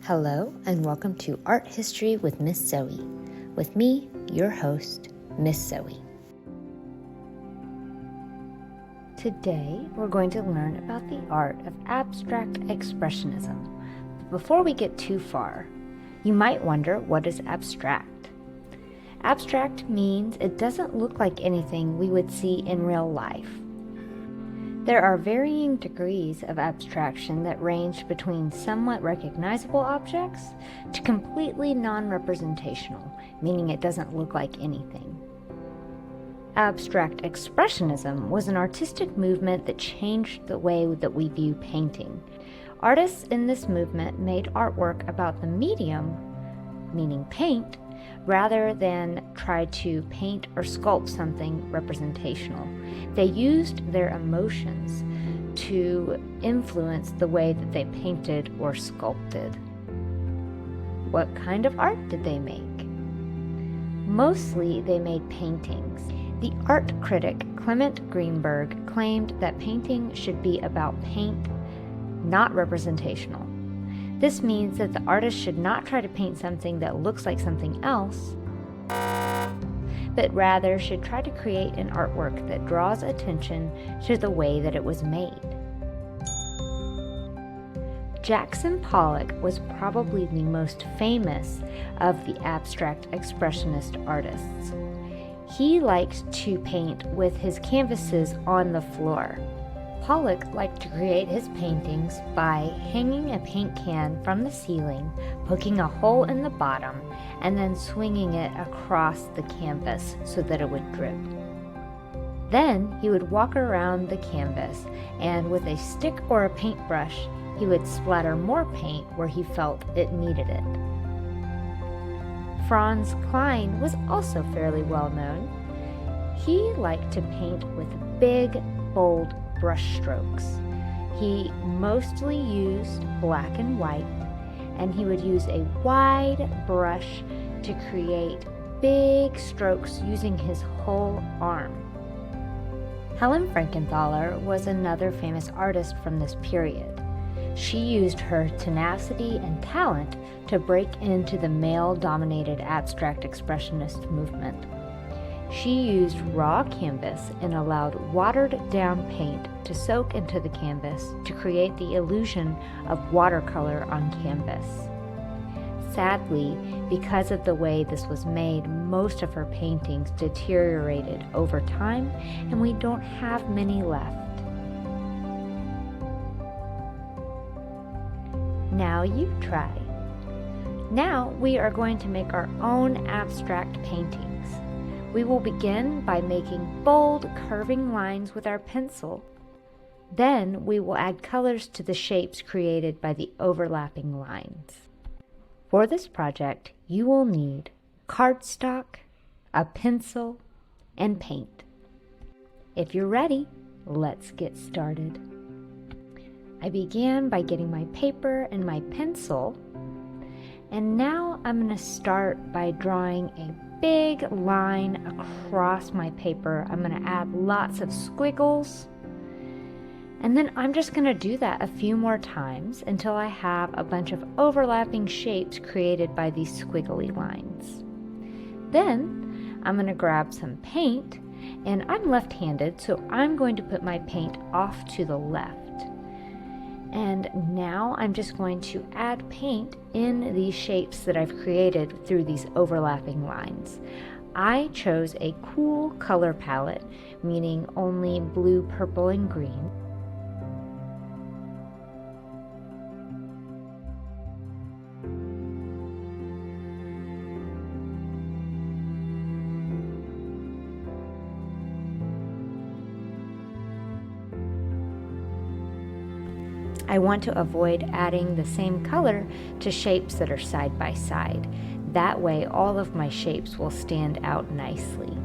Hello and welcome to Art History with Miss Zoe. With me, your host, Miss Zoe. Today, we're going to learn about the art of abstract expressionism. But before we get too far, you might wonder, what is abstract? Abstract means it doesn't look like anything we would see in real life. There are varying degrees of abstraction that range between somewhat recognizable objects to completely non-representational, meaning it doesn't look like anything. Abstract Expressionism was an artistic movement that changed the way that we view painting. Artists in this movement made artwork about the medium, meaning paint, rather than try to paint or sculpt something representational. They used their emotions to influence the way that they painted or sculpted. What kind of art did they make? Mostly they made paintings. The art critic Clement Greenberg claimed that painting should be about paint, not representational. This means that the artist should not try to paint something that looks like something else, but rather should try to create an artwork that draws attention to the way that it was made. Jackson Pollock was probably the most famous of the abstract expressionist artists. He liked to paint with his canvases on the floor. Pollock liked to create his paintings by hanging a paint can from the ceiling, poking a hole in the bottom, and then swinging it across the canvas so that it would drip. Then he would walk around the canvas, and with a stick or a paintbrush, he would splatter more paint where he felt it needed it. Franz Kline was also fairly well known. He liked to paint with big, bold brush strokes. He mostly used black and white, and he would use a wide brush to create big strokes using his whole arm. Helen Frankenthaler was another famous artist from this period. She used her tenacity and talent to break into the male-dominated abstract expressionist movement. She used raw canvas and allowed watered-down paint to soak into the canvas to create the illusion of watercolor on canvas. Sadly, because of the way this was made, most of her paintings deteriorated over time, and we don't have many left. Now you try. Now we are going to make our own abstract paintings. We will begin by making bold, curving lines with our pencil. Then we will add colors to the shapes created by the overlapping lines. For this project, you will need cardstock, a pencil, and paint. If you're ready, let's get started. I began by getting my paper and my pencil, and now I'm going to start by drawing a big line across my paper. I'm going to add lots of squiggles, and then I'm just going to do that a few more times until I have a bunch of overlapping shapes created by these squiggly lines. Then I'm going to grab some paint, and I'm left-handed, so I'm going to put my paint off to the left. And now I'm just going to add paint in these shapes that I've created through these overlapping lines. I chose a cool color palette, meaning only blue, purple, and green. I want to avoid adding the same color to shapes that are side by side. That way, all of my shapes will stand out nicely.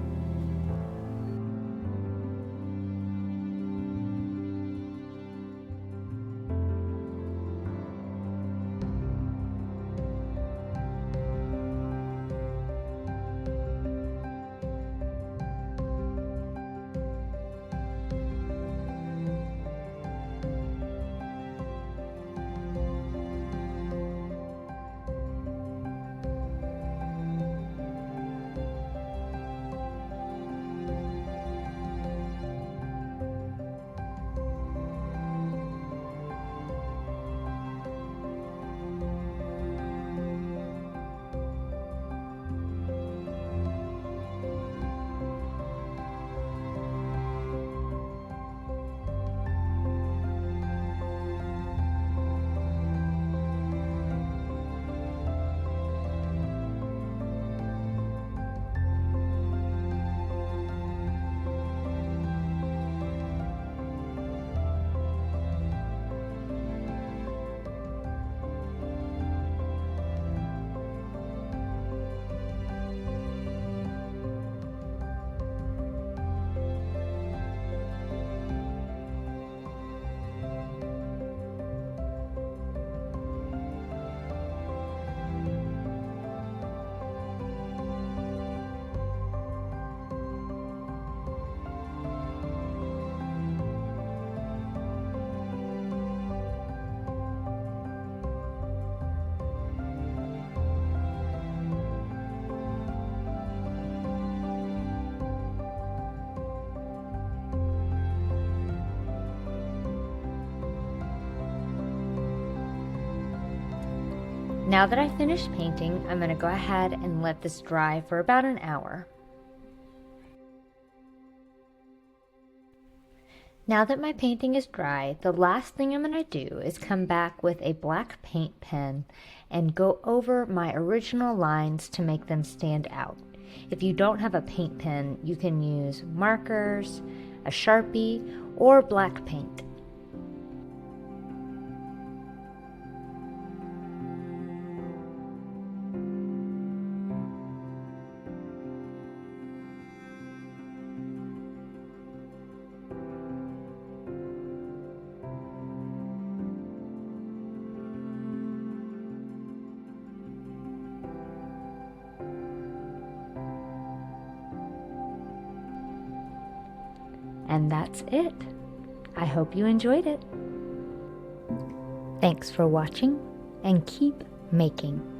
Now that I finished painting, I'm going to go ahead and let this dry for about an hour. Now that my painting is dry, the last thing I'm going to do is come back with a black paint pen and go over my original lines to make them stand out. If you don't have a paint pen, you can use markers, a Sharpie, or black paint. And that's it. I hope you enjoyed it. Thanks for watching, and keep making.